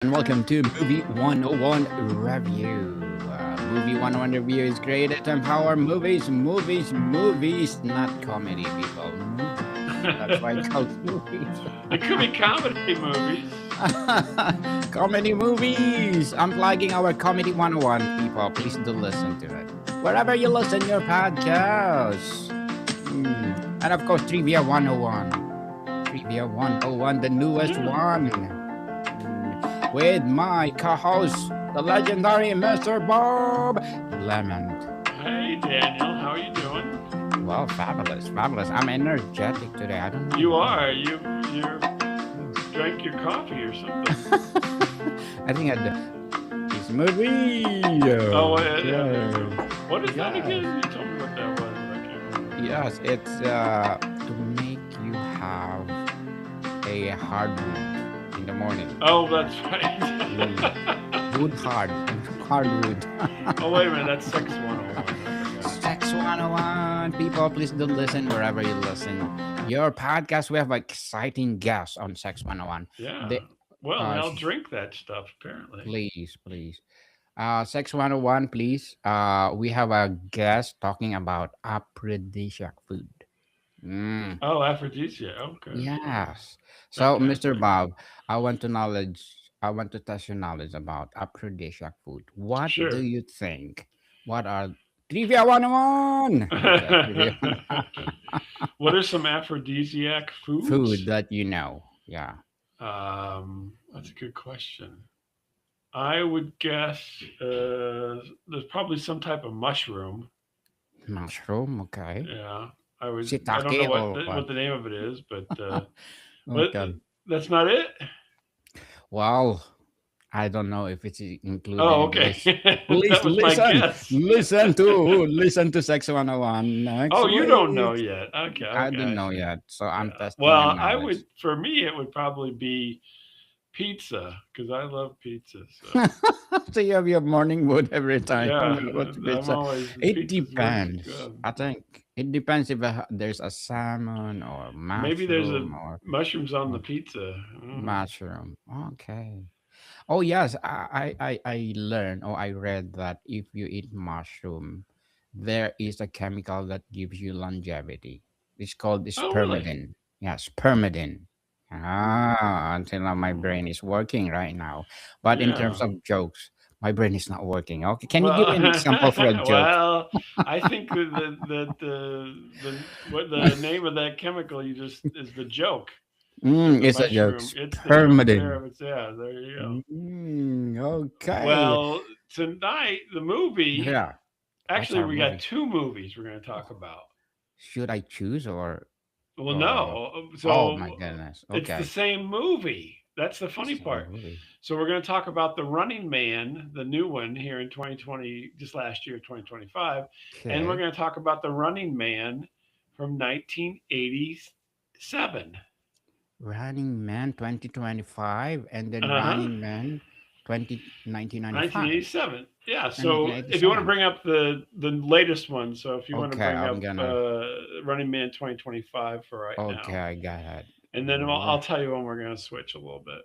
and welcome to Movie 101 Review. Movie 101 Review is created to empower movies, not comedy, people. Movies. That's why it's called movies. It could be comedy movies. Comedy movies. Unplugging our Comedy 101, people. Please do listen to it. Wherever you listen your podcasts. And of course, Trivia 101. Trivia 101, the newest one. With my co-host, the legendary Mr. Bob Lemon. Hey Daniel, how are you doing? Well, fabulous. I'm energetic today. I don't know. You are. You drank your coffee or something. I think this movie. Oh, yeah. What is that again? You told me what that was. I can't remember. Yes, it's to make you have a hardwood in the morning. Oh, that's right. Hardwood. Oh, wait a minute. That's Sex 101. Sex 101. People, please do listen wherever you listen. Your podcast, we have exciting guests on Sex 101. Yeah. Well, I'll drink that stuff, apparently. Please. Sex 101, please. We have a guest talking about aphrodisiac food. Oh, aphrodisiac. Okay. Yes. So, Okay. Mr. Bob, I want to test your knowledge about aphrodisiac food. What Sure. do you think? What are Trivia 101? Okay, What are some aphrodisiac foods? food that you know. Yeah. That's a good question. I would guess there's probably some type of mushroom. Mushroom, okay. Yeah, I don't Shiitake know or what the name of it is, but Okay. that's not it. Well, I don't know if it's included Oh, in okay. this. Please That was my guess. listen to Sex 101 next Oh, you don't know week. yet. Okay. I don't know see. yet, so I'm Yeah. testing Well, your I knowledge. would. For me, it would probably be pizza because I love pizza. So. So you have your morning wood every time. Yeah, What's I'm pizza? always. It pizza's depends. good. I think it depends if there's a salmon or Maybe there's a mushroom or mushrooms on the pizza. mushroom. Okay. Oh yes, I learned or I read that if you eat mushroom, there is a chemical that gives you longevity. It's called Oh, really? spermidine. Yeah, spermidine. Until now my brain is working right now. But in Yeah. terms of jokes, my brain is not working. Okay, can you give Well, me an example for a joke? well, I think that the name of that chemical you just is the joke. Is the It's a joke. mushroom? It's the joke Spermidine. there. It's there you go. Okay. Well, tonight the movie. Yeah. What's Actually, our we got movie? two movies we're going to talk about. Should I choose Well, or no. oh So my goodness. it's the Okay. same movie. That's the funny Same part. movie. So we're going to talk about The Running Man, the new one here in 2020, just last year, 2025, and we're Okay. going to talk about The Running Man from 1987. Running Man 2025 and then Uh huh. Running Man 1995. 1987. Yeah. So if you want to 1987. bring up the latest one, so if you want to Okay, bring I'm up gonna. Running Man 2025 for right Okay, now, I got it. and then I'll tell you when we're going to switch a little bit.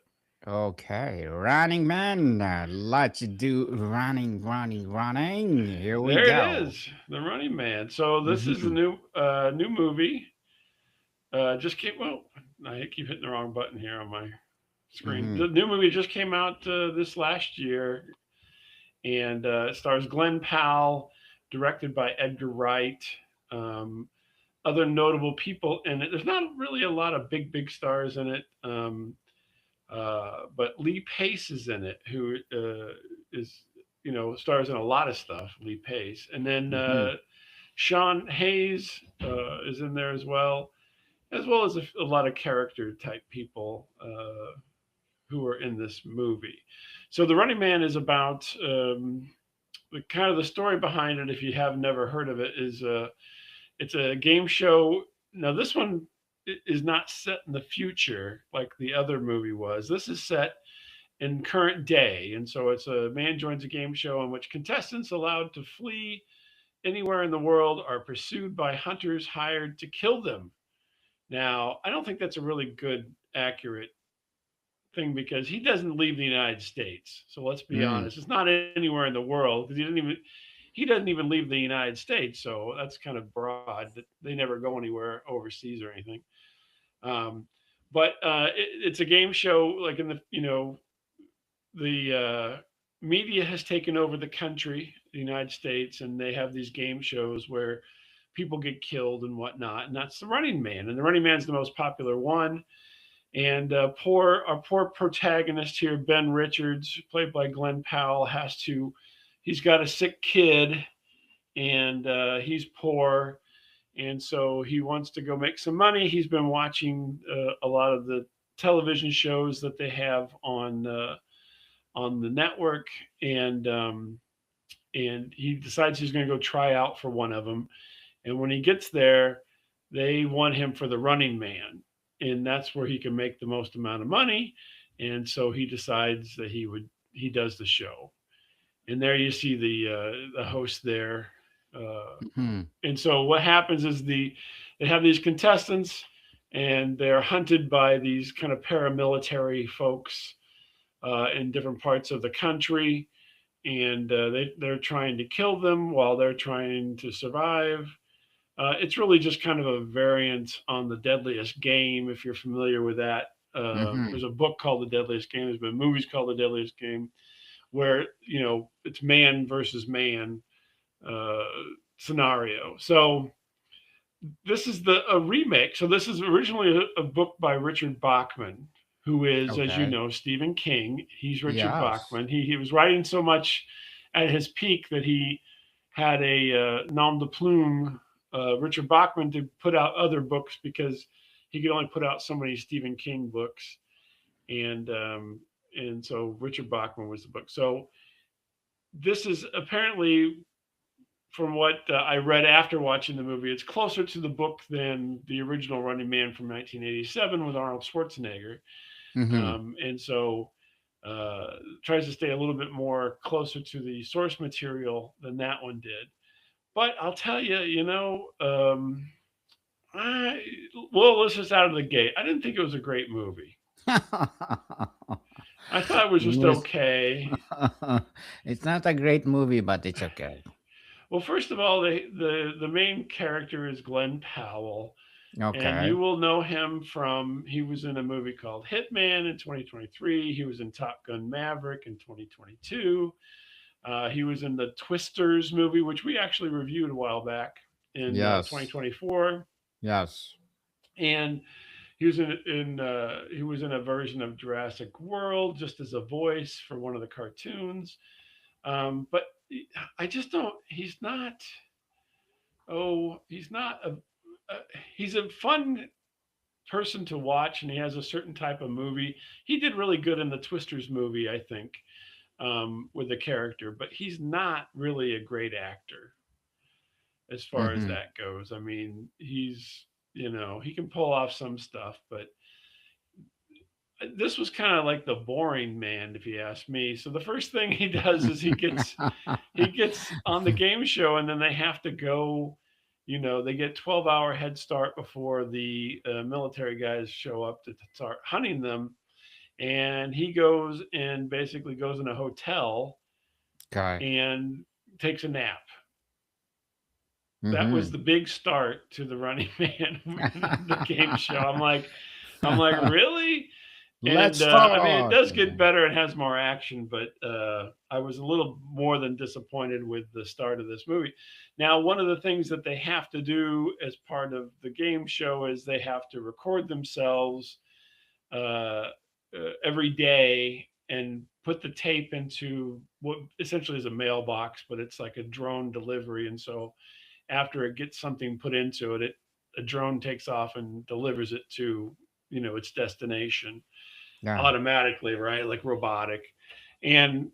Okay, Running Man. Let's do running. Here we There it go. is, The Running Man. So this is a Mhm. new movie. Just came. Well, I keep hitting the wrong button here on my screen. Mhm. The new movie just came out this last year, and it stars Glenn Powell, directed by Edgar Wright. Um, Other notable people in it. There's not really a lot of big stars in it, but Lee Pace is in it, who is stars in a lot of stuff. Lee Pace, and then Mhm. Sean Hayes is in there as well as a lot of character type people who are in this movie. So The Running Man is about the kind of the story behind it. If you have never heard of it, is it's a game show. Now this one is not set in the future like the other movie was. This is set in current day, and so it's a man joins a game show in which contestants allowed to flee anywhere in the world are pursued by hunters hired to kill them. Now, I don't think that's a really good, accurate thing because he doesn't leave the United States. So let's be Mm. honest, it's not anywhere in the world because he doesn't even leave the United States. So that's kind of broad. That they never go anywhere overseas or anything. Um, but it's a game show like in the the media has taken over the country, the United States, and they have these game shows where people get killed and whatnot, and that's the Running Man. And the Running Man's the most popular one. And our poor protagonist here, Ben Richards, played by Glenn Powell, he's got a sick kid, and he's poor, and so he wants to go make some money. He's been watching a lot of the television shows that they have on the network, and he decides he's going to go try out for one of them. And when he gets there, they want him for the Running Man, and that's where he can make the most amount of money. And so he decides that he does the show. And there you see the host there. Mhm. And so what happens is they have these contestants, and they're hunted by these kind of paramilitary folks in different parts of the country, and they're trying to kill them while they're trying to survive. It's really just kind of a variant on the Deadliest Game, if you're familiar with that. Mhm. There's a book called The Deadliest Game. There's been movies called The Deadliest Game, where it's man versus man uh, scenario. So this is a remake. So this is originally a book by Richard Bachman, who is, as you Okay. know, Stephen King. He's Richard Yes. Bachman. He was writing so much at his peak that he had a nom de plume, Richard Bachman, to put out other books because he could only put out so many Stephen King books, and so Richard Bachman was the book. So this is apparently, from what I read after watching the movie, it's closer to the book than the original Running Man from 1987 with Arnold Schwarzenegger, Mhm. and so uh, tries to stay a little bit more closer to the source material than that one did. But I'll tell you, I, well, let's just out of the gate. I didn't think it was a great movie. I thought it was just Yes. okay. It's not a great movie, but it's okay. Well, first of all, the main character is Glenn Powell, and Okay. you will know him from he was in a movie called Hitman in 2023. He was in Top Gun Maverick in 2022. He was in the Twisters movie, which we actually reviewed a while back in Yes. 2024, Yes. and he was in a version of Jurassic World just as a voice for one of the cartoons. But I just don't. He's not a he's a fun person to watch, and he has a certain type of movie. He did really good in the Twisters movie, I think, with the character, but he's not really a great actor as far as Mhm. that goes. I mean, he can pull off some stuff, but this was kind of like the boring man, if you ask me. So the first thing he does is he gets on the game show, and then they have to go. They get 12-hour head start before the military guys show up to start hunting them, and he goes and basically goes in a hotel Okay. and takes a nap. That was Mhm. the big start to the Running Man, the game show. I'm like, really? Let's And I mean, it start. does get better and has more action, but I was a little more than disappointed with the start of this movie. Now, one of the things that they have to do as part of the game show is they have to record themselves every day and put the tape into what essentially is a mailbox, but it's like a drone delivery. And so after it gets something put into it, a drone takes off and delivers it to its destination Yeah. automatically, right? Like robotic. And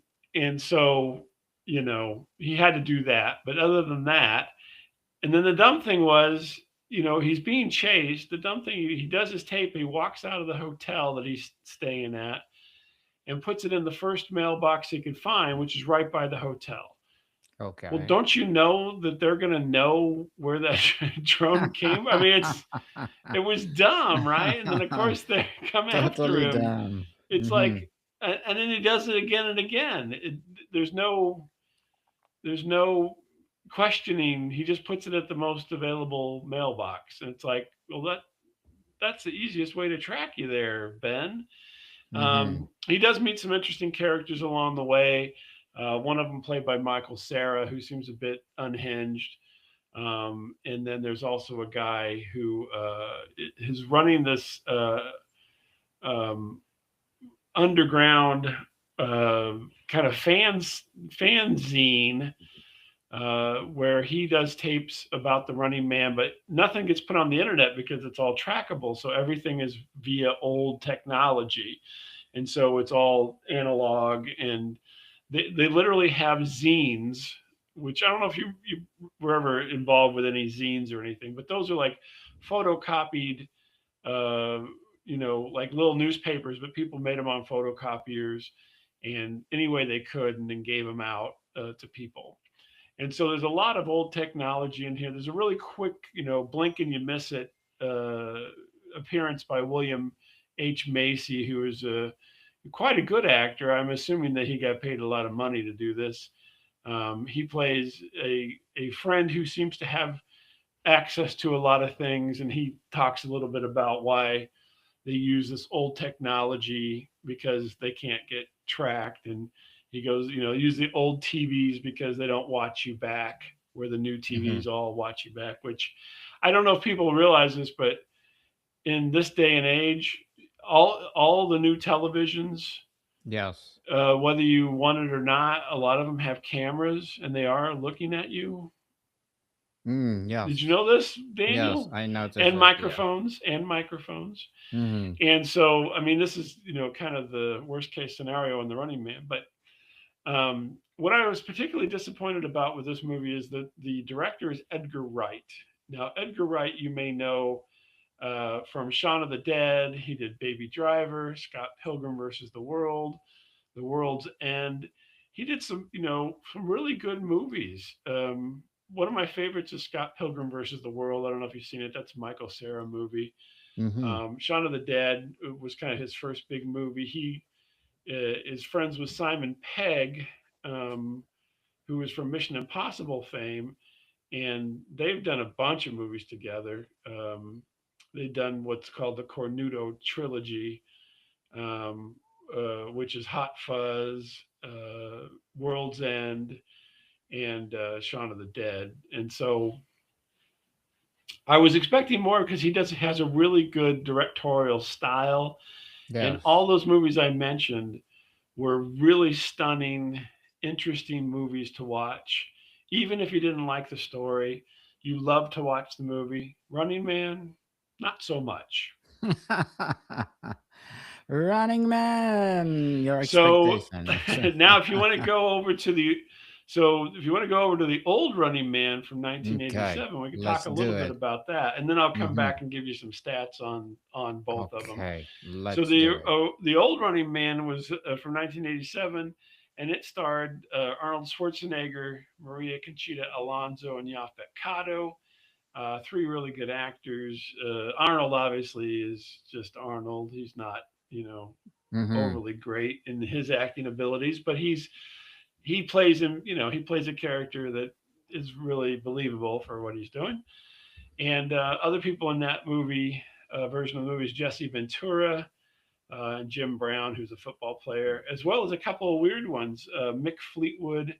so, he had to do that. But other than that, and then the dumb thing was, he's being chased. The dumb thing, he does his tape, he walks out of the hotel that he's staying at and puts it in the first mailbox he could find, which is right by the hotel. Well, Okay. don't you know that they're going to know where that drone came? I mean, it was dumb, right? And then of course they come after Totally him, dumb. It's Mm-hmm. like, and then he does it again and again. There's no, there's no questioning. He just puts it at the most available mailbox, and it's like, well, that's the easiest way to track you there, Ben. Mm-hmm. He does meet some interesting characters along the way. One of them played by Michael Sarah, who seems a bit unhinged. And then there's also a guy who is running this um, underground uh, kind of fanzine where he does tapes about the Running Man, but nothing gets put on the internet because it's all trackable. So everything is via old technology, and so it's all analog. And they literally have zines, which I don't know if you were ever involved with any zines or anything, but those are like photocopied uh, like little newspapers, but people made them on photocopiers and any way they could, and then gave them out to people. And so there's a lot of old technology in here. There's a really quick, blink and you miss it appearance by William H. Macy, who is quite a good actor. I'm assuming that he got paid a lot of money to do this. He plays a friend who seems to have access to a lot of things, and he talks a little bit about why they use this old technology because they can't get tracked. And he goes, use the old TVs because they don't watch you back, where the new Mm-hmm. TVs all watch you back, which I don't know if people realize this, but in this day and age, all the new televisions, Yes. whether you want it or not, a lot of them have cameras and they are looking at you. Did you Yes. know this, Yes, Daniel? I noticed And it. Yeah. microphones. Mm-hmm. And so, I mean, this is, kind of the worst case scenario in The Running Man. But what I was particularly disappointed about with this movie is that the director is Edgar Wright. Now, Edgar Wright, you may know from Shaun of the Dead. He did Baby Driver, Scott Pilgrim versus the World, The World's End. He did some really good movies. One of my favorites is Scott Pilgrim versus the World. I don't know if you've seen it. That's a Michael Cera movie. Mm-hmm. Shaun of the Dead was kind of his first big movie. He is friends with Simon Pegg, um, who is from Mission Impossible fame, and they've done a bunch of movies together. They've done what's called the Cornudo trilogy, um, which is Hot Fuzz, World's End, and Shaun of the Dead. And so I was expecting more because he does has a really good directorial style, and all Yes. those movies I mentioned were really stunning, interesting movies to watch. Even if you didn't like the story, you loved to watch the movie. Running Man, not so much. Running Man, your So expectations. now, if you want to go over to the if you want to go over to the old Running Man from Okay, 1987, we could talk let's a little do bit it. about that, and then I'll come Mm-hmm. back and give you some stats on both of them. Okay, So let's do it. the old Running Man was from 1987, and it starred Arnold Schwarzenegger, Maria Conchita Alonso, and Yaphet Kotto. Three really good actors. Arnold obviously is just Arnold. He's not, you know, Mm-hmm. overly great in his acting abilities, but he plays him. He plays a character that is really believable for what he's doing. And other people in that movie version of the movie is Jesse Ventura, and Jim Brown, who's a football player, as well as a couple of weird ones, Mick Fleetwood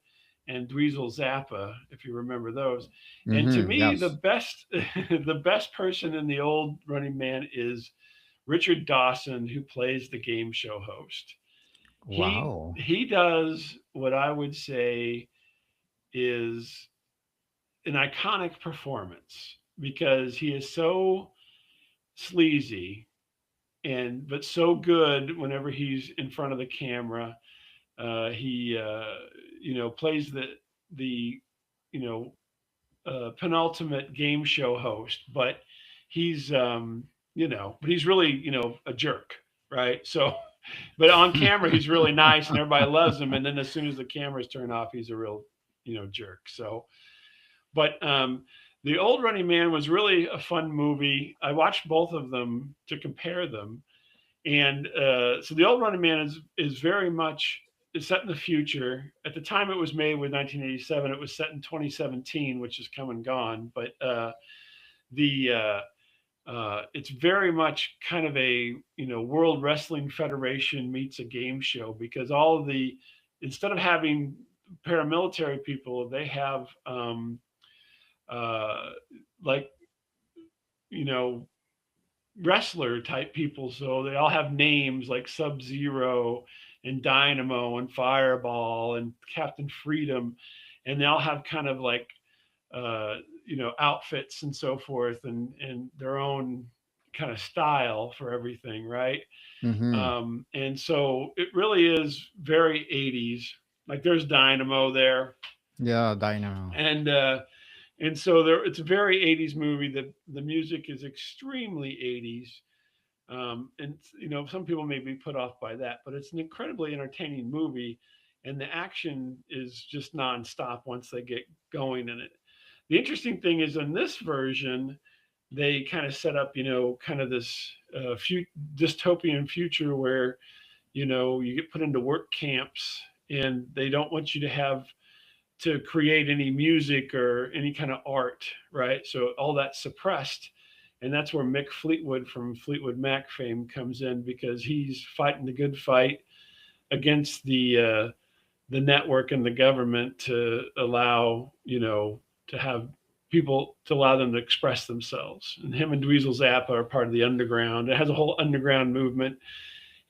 and Dweezil Zappa, if you remember those. And to Mm-hmm. me, the Yes. best the best person in the old Running Man is Richard Dawson, who plays the game show host. Wow. He does what I would say is an iconic performance because he is so sleazy and but so good whenever he's in front of the camera. He plays the you know penultimate game show host, but he's but he's really a jerk, right? So, but on camera he's really nice and everybody loves him, and then as soon as the cameras turn off, he's a real jerk. So, but the old Running Man was really a fun movie. I watched both of them to compare them, And so the old Running Man is very much is set in the future. At the time it was made with 1987, it was set in 2017, which is come and gone. But the it's very much kind of a World Wrestling Federation meets a game show, because all of the instead of having paramilitary people, they have uh, like you know wrestler type people. So they all have names like Sub Zero and Dynamo and Fireball and Captain Freedom, and they all have kind of like outfits and so forth, and their own kind of style for everything, right? Mm-hmm. And so it really is very 80s. Like there's Dynamo there, Yeah, Dynamo. and so there it's a very 80s movie. The music is extremely 80s. And some people may be put off by that, but it's an incredibly entertaining movie, and the action is just nonstop once they get going in it. The interesting thing is in this version, they kind of set up, kind of this dystopian future where, you get put into work camps, and they don't want you to have to create any music or any kind of art, right? So all that's suppressed. And that's where Mick Fleetwood from Fleetwood Mac fame comes in, because he's fighting the good fight against the network and the government to allow to have people to allow them to express themselves. And him and Dweezil Zappa are part of the underground. It has a whole underground movement.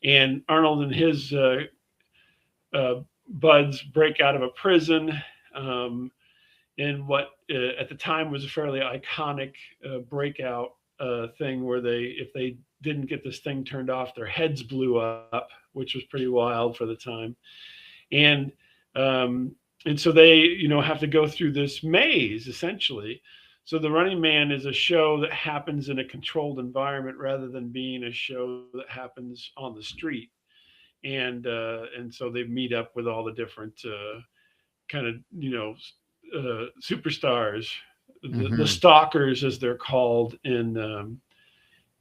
And Arnold and his buds break out of a prison um, in what at the time was a fairly iconic breakout thing, where if they didn't get this thing turned off, their heads blew up, which was pretty wild for the time. And and so they have to go through this maze essentially. So the Running Man is a show that happens in a controlled environment rather than being a show that happens on the street. And so they meet up with all the different kind of superstars, the Mm-hmm. stalkers as they're called in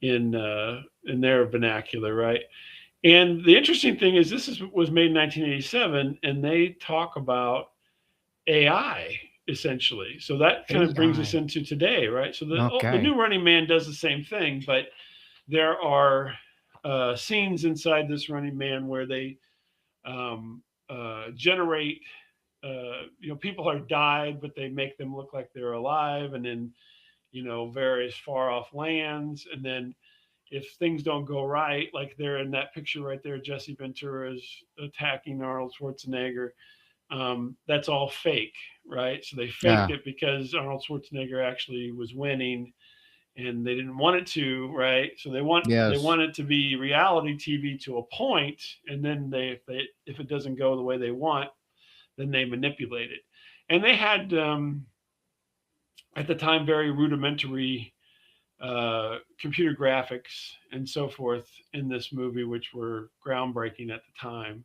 their vernacular, right? And the interesting thing is was made in 1987, and they talk about AI essentially. So that kind of brings us AI. into today, right? So the Okay. new Running Man does the same thing, but there are scenes inside this Running Man where they generate. People are died, but they make them look like they're alive, and then various far off lands, and then if things don't go right, like they're in that picture right there, Jesse Ventura is attacking Arnold Schwarzenegger. That's all fake, right? So they faked Yeah. it because Arnold Schwarzenegger actually was winning, and they didn't want it to, right? So they Yes. want it to be reality TV to a point, and then if it doesn't go the way they want, then they manipulate it. And they had at the time very rudimentary computer graphics and so forth in this movie, which were groundbreaking at the time.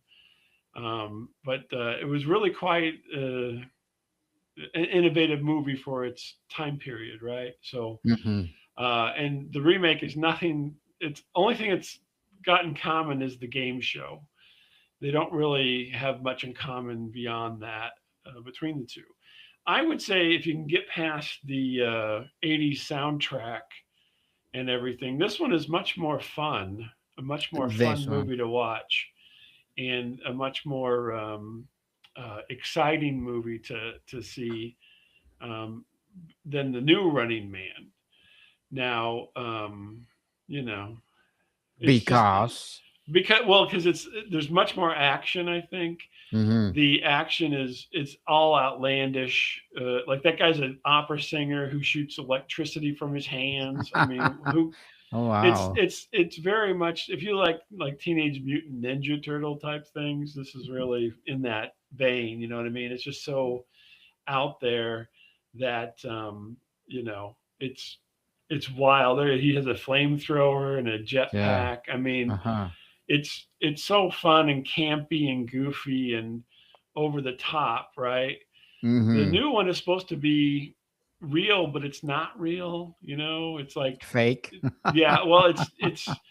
But it was really quite an innovative movie for its time period, right? So, Mm-hmm. and the remake is nothing. It's only thing it's got in common is the game show. They don't really have much in common beyond that between the two. I would say if you can get past the 80s soundtrack and everything, this one is much more fun, a much more This fun one. movie to watch, and a much more exciting movie to see um, than the new Running Man. Now, you know, it's just Because. because it's there's much more action. I think Mm-hmm. the action is it's all outlandish. Like that guy's an opera singer who shoots electricity from his hands. I mean, who Oh it's wow. it's it's very much if you like Teenage Mutant Ninja Turtle type things, this is really in that vein. You know what I mean? It's just so out there that you know it's wild. He has a flamethrower and a Yeah. jetpack. I mean, Uh-huh. it's so fun and campy and goofy and over the top, right? The Mm-hmm. new one is supposed to be real, but it's not real. It's like Fake. yeah, well, it's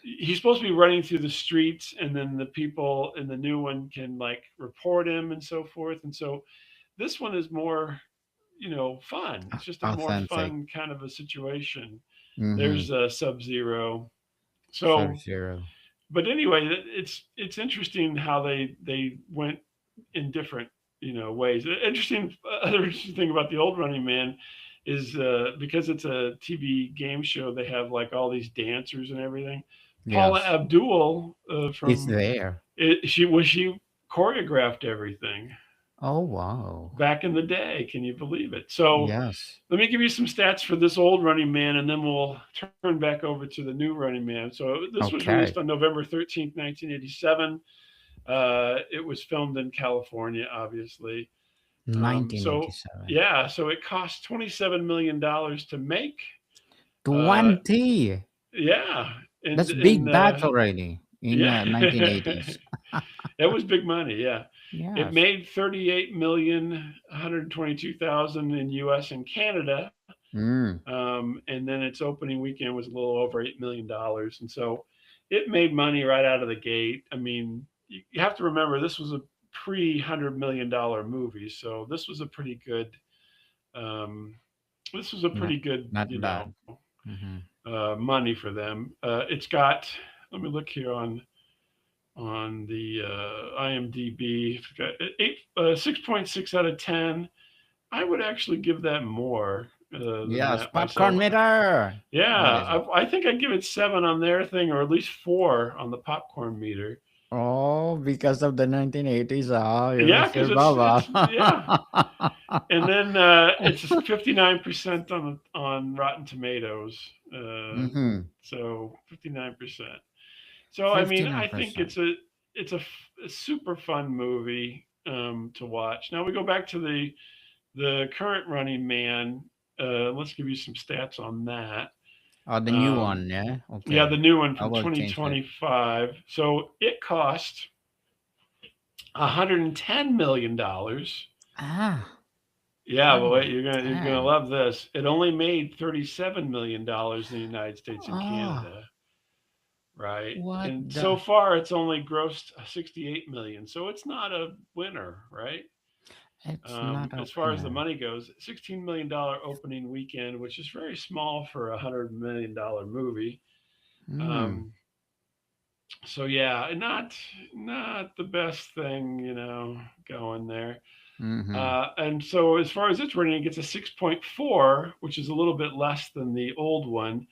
he's supposed to be running through the streets, and then the people in the new one can like report him and so forth. And so this one is more, fun. It's just a more Authentic. fun kind of a situation. Mm-hmm. There's Sub Zero. Sub So, Zero. but anyway, it's interesting how they went in different ways. Interesting other interesting thing about the old Running Man is because it's a TV game show, they have like all these dancers and everything. Paula Yes. Abdul It's from there. she choreographed everything Oh wow. back in the day. Can you believe it? So Yes. let me give you some stats for this old Running Man, and then we'll turn back over to the new Running Man. So this was released on Okay. November 13th, 1987. It was filmed in California, obviously. So 1987. yeah, so it cost $27 million to make. Uh, 20. yeah, That's and big bags already in yeah, 1980s. that was big money. Yeah, it Yes. made 38,122,000 in U.S. and Canada, Mm. and then its opening weekend was a little over $8 million, and so it made money right out of the gate. I mean, you have to remember this was a pre $100 million movie, so um, this was a Not pretty good, not bad. Mm-hmm. money for them. It's got. Let me look here on the IMDb. It's got 6.6 out of 10. I would actually give that more than Yes, that popcorn myself. meter. What is Yeah, it? I think I'd give it 7 on their thing, or at least 4 on the popcorn meter. Oh, because of the 1980s. Oh, you're Yeah, Mr. because Baba. it's yeah, and then it's 59% on Rotten Tomatoes. Uh, Mm-hmm. so 59%. So I mean, I think 59%. a super fun movie to watch. Now we go back to the current Running Man. Let's give you some stats on that. Oh, the new Um, one, yeah? yeah, the Okay. new one I from will change it. 2025. So it cost $110 million. Ah, Yeah, boy, you're gonna 110. love this. It only made $37 million in the United States and Oh, Canada, right? what And so the? far, it's only grossed 68 million. So it's not a winner, right? It's not a As far as the winner. money goes, $16 million opening weekend, which is very small for $100 million movie. Hmm. Um, so yeah, not the best thing, going there. Mm-hmm. And so as far as its rating, it gets a 6.4, which is a little bit less than the old one.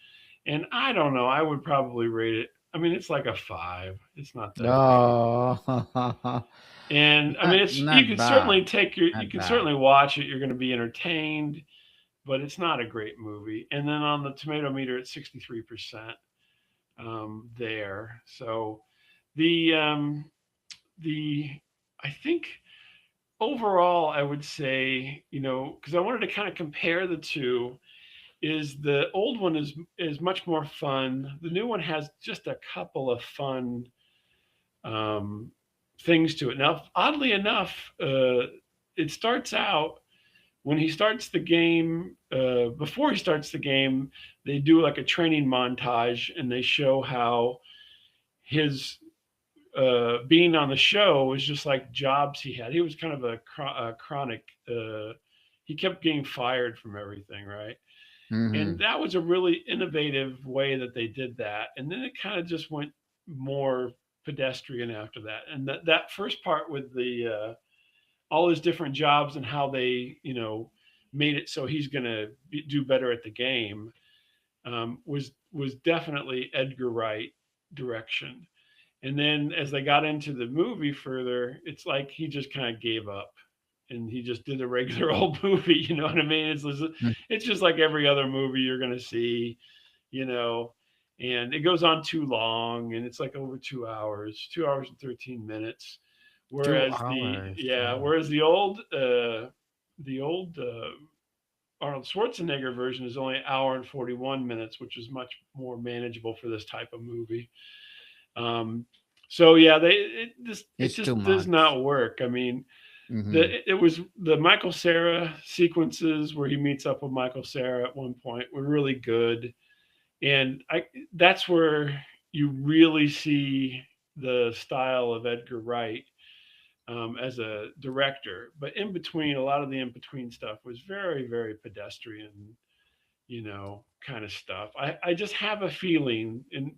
And I don't know, I would probably rate it. I mean, it's like a 5. It's not that great. Oh, And I mean, it's not bad. you Not can bad. certainly watch it. You're going to be entertained, but it's not a great movie. And then on the tomato meter, it's 63% there. So the the I think overall, I would say, because I wanted to kind of compare the two, is the old one is much more fun. The new one has just a couple of fun um, things to it. Now, oddly enough, it starts out when he starts the game. Before he starts the game, they do like a training montage, and they show how his being on the show was just like jobs he had. He was kind of a chronic. He kept getting fired from everything, right? And Mm-hmm. that was a really innovative way that they did that. And then it kind of just went more pedestrian after that. And that first part with the all his different jobs and how they made it so he's going to do better at the game was definitely Edgar Wright direction. And then as they got into the movie further, it's like he just kind of gave up and he just did a regular old movie. You know what I mean? It's just like every other movie you're gonna see, you know. And it goes on too long, and it's like over 2 hours, 2 hours and 13 minutes. Two Whereas hours. Oh. the old Arnold Schwarzenegger version is only an hour and 41 minutes, which is much more manageable for this type of movie. Um, so yeah, it It's too just does much. not work. I mean, Mm-hmm. it was the Michael Sarah sequences where he meets up with Michael Sarah at one point were really good, and I that's where you really see the style of Edgar Wright as a director. But in between, a lot of the in between stuff was very, very pedestrian, kind of stuff. I just have a feeling, and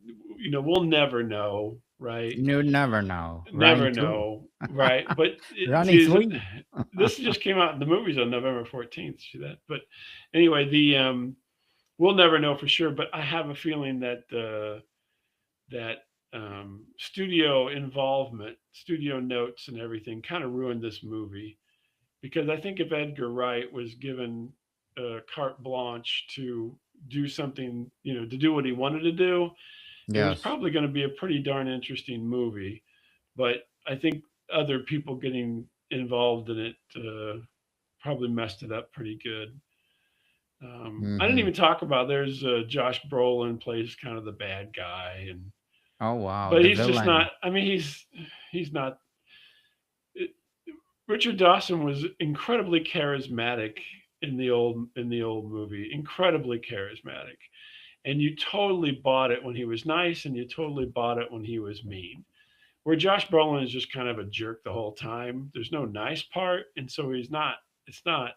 we'll never know, right? You never know. Never Running two. know, right? But Running see, three. this just came out in the movies on November 14th. See that? But anyway, the we'll never know for sure. But I have a feeling that studio involvement, studio notes, and everything kind of ruined this movie because I think if Edgar Wright was given carte blanche to do something, to do what he wanted to do, it was Yes. probably going to be a pretty darn interesting movie. But I think other people getting involved in it probably messed it up pretty good. I didn't Mm-hmm. even talk about there's Josh Brolin plays kind of the bad guy, and Oh wow, but the he's just villain. not. I mean, he's not. It, Richard Dawson was incredibly charismatic in the old movie, incredibly charismatic, and you totally bought it when he was nice, and you totally bought it when he was mean. Where Josh Brolin is just kind of a jerk the whole time. There's no nice part, and so he's not. It's not.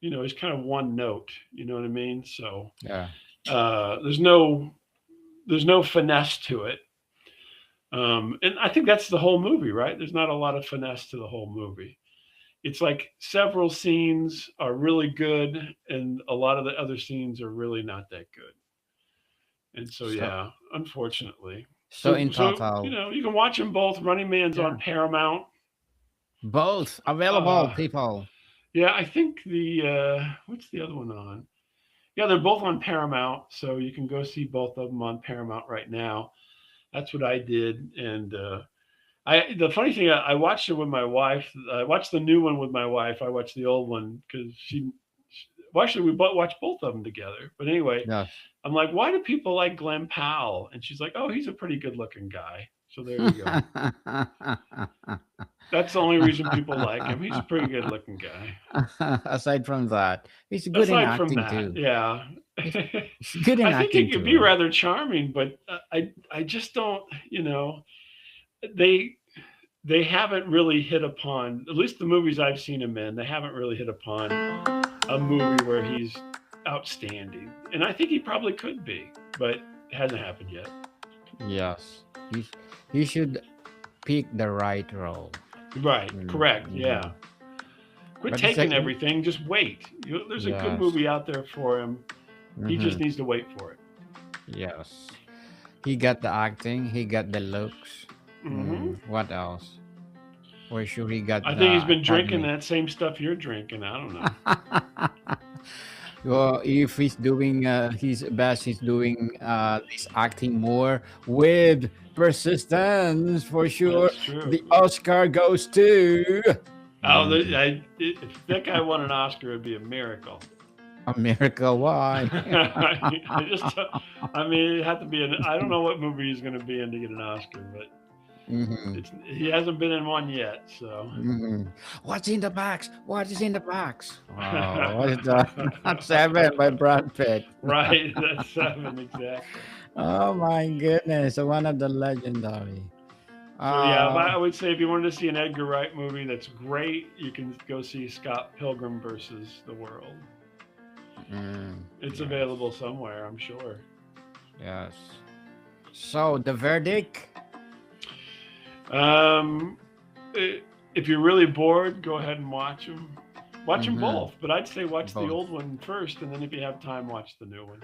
He's kind of one note. You know what I mean? So Yeah. there's no finesse to it. And I think that's the whole movie, right? There's not a lot of finesse to the whole movie. It's like several scenes are really good, and a lot of the other scenes are really not that good. And so, So yeah, unfortunately. so So, in so total, you can watch them both. Running Man's on yeah, Paramount. both available, Uh, people. yeah, I think what's the other one on? Yeah, they're both on Paramount, so you can go see both of them on Paramount right now. That's what I did, and the funny thing, I watched it with my wife. I watched the new one with my wife. I watched the old one because well, actually, we both watched both of them together. But anyway, Yes. I'm like, why do people like Glenn Powell? And she's like, oh, he's a pretty good looking guy. So there you go. That's the only reason people like him. He's a pretty good looking guy. Aside from that, he's good in Aside from acting that, too. yeah. He's, he's good in I think he acting could too, be right? rather charming, but I just don't, they they haven't really hit upon, at least the movies I've seen him in, they haven't really hit upon a movie where he's outstanding. And I think he probably could be, but it hasn't happened yet. Yes. He should pick the right role. Right, correct, Mm-hmm. yeah. Quit But it's like, taking everything, just wait. There's a good yes. movie out there for him. He Mm-hmm. just needs to wait for it. Yes. He got the acting. He got the looks. Hmm. What else? For sure, he got I think he's the been drinking Academy. that same stuff you're drinking. I don't know. Well, if he's doing his best, he's doing this acting more with persistence. For sure, That's true. the Oscar goes to Oh, Mhm. if that guy won an Oscar, it'd be a miracle. America. Why? I just, I mean, it had to be an. I don't know what movie he's going to be in to get an Oscar, but hmm he hasn't been in one yet. So, hmm What's in the box? What is in the box? Oh, what is that? Not Seven by Brad Pitt. right, that's seven exactly. Oh my goodness, one of the legendary. So yeah, Uh, I would say if you wanted to see an Edgar Wright movie that's great, you can go see Scott Pilgrim versus the World. It's yes, available somewhere, I'm sure. yes. So the verdict. Um, if you're really bored, go ahead and watch them. Watch them Mm-hmm. both, but I'd say watch the Both. old one first, and then if you have time, watch the new one.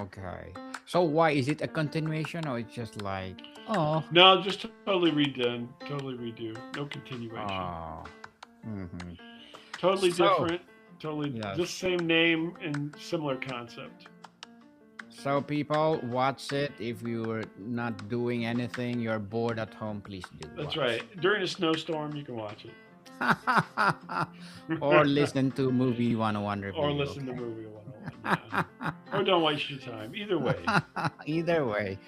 Okay. So why is it a continuation or it's just like oh No, just totally redone, totally redo, no continuation. oh mm-hmm. Totally So different, totally yes. just same name and similar concept. So people watch it if you're not doing anything, you're bored at home, please do That's watch. right. During a snowstorm, you can watch Or it, listen to movie 101 or review, listen to okay? movie 101. Yeah, or don't waste your time. Either way. Either way.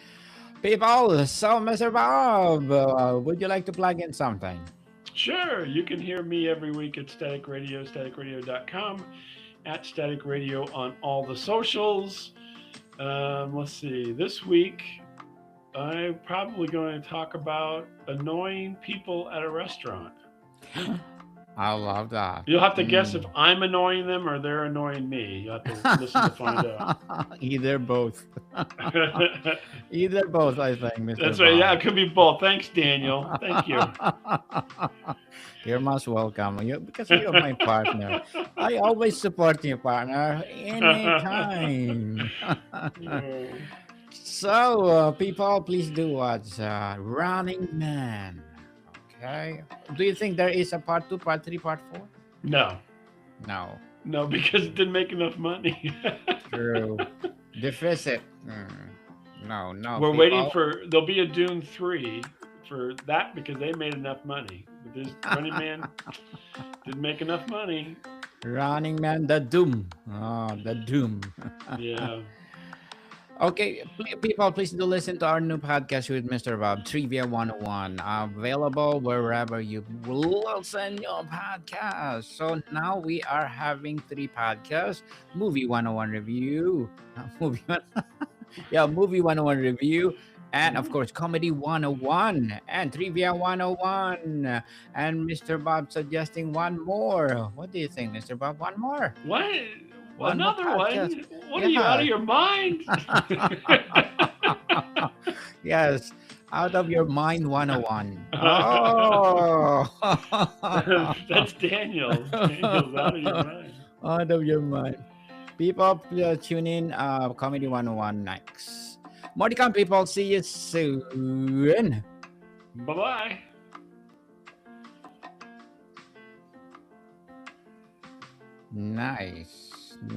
People, so Mr. Bob, would you like to plug in something? Sure, you can hear me every week at Static Radio, staticradio.com, at Static Radio on all the socials. Let's see. This week, I'm probably going to talk about annoying people at a restaurant. I love that. You'll have to guess if Mm. I'm annoying them or they're annoying me. You have to listen to find out. Either both. Either both, I think, Mr. That's right. Yeah, Bob. it could be both. Thanks, Daniel. Thank you. You're most welcome. Because you're my partner. I always support you, partner, anytime. Oh. So, people, please do watch Running Man. Okay. Do you think there is a part two, part three, part four? No, No. no, because it didn't make enough money. True. Deficit. No, no, We're waiting people. for there'll be a Dune 3 for that because they made enough money. But this Running Man didn't make enough money. Running Man, the Doom. Oh, the Doom. Yeah. Okay, people, please do listen to our new podcast with Mr. Bob, Trivia 101, available wherever you listen your podcast. So now we are having three podcasts: Movie 101 Review, Movie Movie 101 Review, and of course Comedy 101 and Trivia 101. And Mr. Bob suggesting one more. What do you think, Mr. Bob? One more? What? One more Another podcast? one? What are you out of your mind? Yes, out of your mind 101. Oh, That's Daniel. Daniel's out of your mind. out of your mind. People, tune in Comedy 101 next. More to come, people. See you soon. Bye bye. Nice.